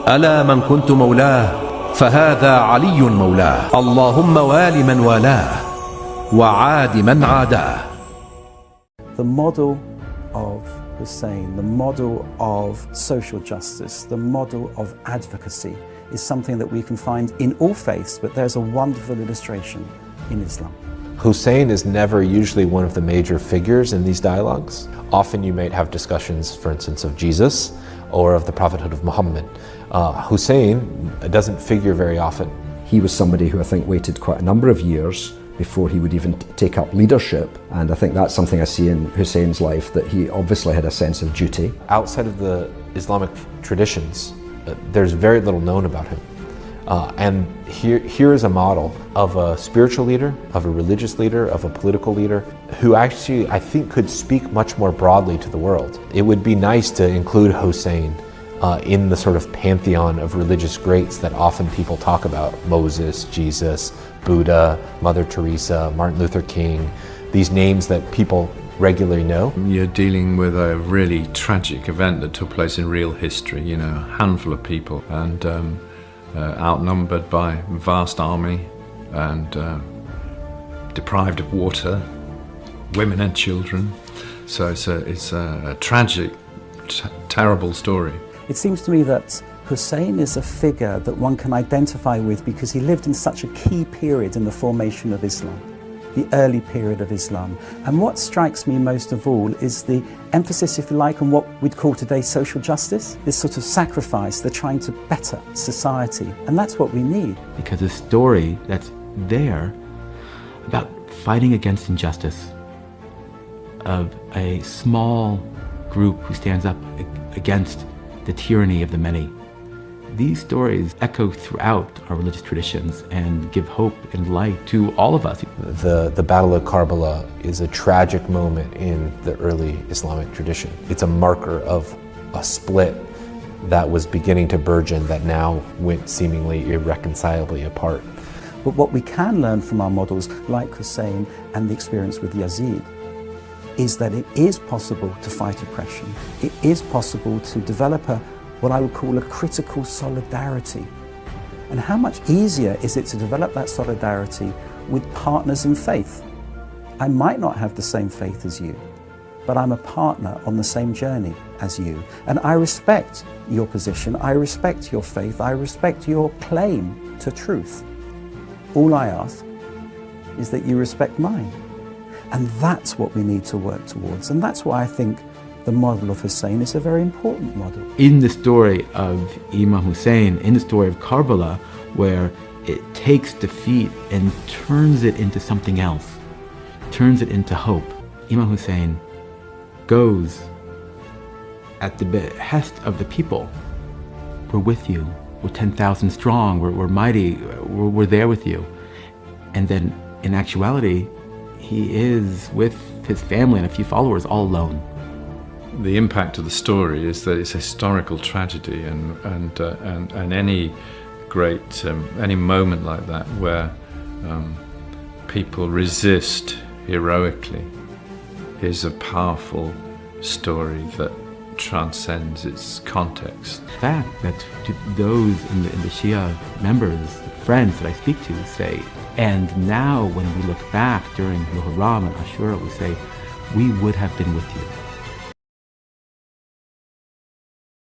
ألا من كنت مولاه فهذا علي مولاه، اللهم وال من والاه وعاد من عاداه. The model of Hussein, the model of social justice, the model of advocacy is something that we can find in all faiths, but there's a wonderful illustration in Islam. Hussein is never usually one of the major figures in these dialogues. Often you might have discussions, for instance, of Jesus or of the prophethood of Muhammad. Hussein doesn't figure very often. He was somebody who I think waited quite a number of years before he would even take up leadership, and I think that's something I see in Hussein's life, that he obviously had a sense of duty. Outside of the Islamic traditions, there's very little known about him. And here is a model of a spiritual leader, of a religious leader, of a political leader, who actually, I think, could speak much more broadly to the world. It would be nice to include Hussein in the sort of pantheon of religious greats that often people talk about: Moses, Jesus, Buddha, Mother Teresa, Martin Luther King, these names that people regularly know. You're dealing with a really tragic event that took place in real history, you know, a handful of people, and outnumbered by a vast army, and deprived of water, women and children. So it's a tragic, terrible story. It seems to me that Hussein is a figure that one can identify with because he lived in such a key period in the formation of Islam, the early period of Islam. And what strikes me most of all is the emphasis, if you like, on what we'd call today social justice, this sort of sacrifice, they're trying to better society. And that's what we need. Because a story that's there about fighting against injustice, of a small group who stands up against the tyranny of the many. These stories echo throughout our religious traditions and give hope and light to all of us. The Battle of Karbala is a tragic moment in the early Islamic tradition. It's a marker of a split that was beginning to burgeon that now went seemingly irreconcilably apart. But what we can learn from our models like Hussein and the experience with Yazid is that it is possible to fight oppression. It is possible to develop what I would call a critical solidarity. And how much easier is it to develop that solidarity with partners in faith? I might not have the same faith as you, but I'm a partner on the same journey as you. And I respect your position, I respect your faith, I respect your claim to truth. All I ask is that you respect mine. And that's what we need to work towards. And that's why I think the model of Hussein is a very important model. In the story of Imam Hussein, in the story of Karbala, where it takes defeat and turns it into something else, turns it into hope. Imam Hussein goes at the behest of the people. We're with you. We're 10,000 strong. We're mighty. We're there with you. And then, in actuality, he is with his family and a few followers all alone. The impact of the story is that it's a historical tragedy, and any great any moment like that where people resist heroically is a powerful story that transcends its context. The fact that to those in the Shia members, friends that I speak to say, and now when we look back during Muharram and Ashura, we say, we would have been with you.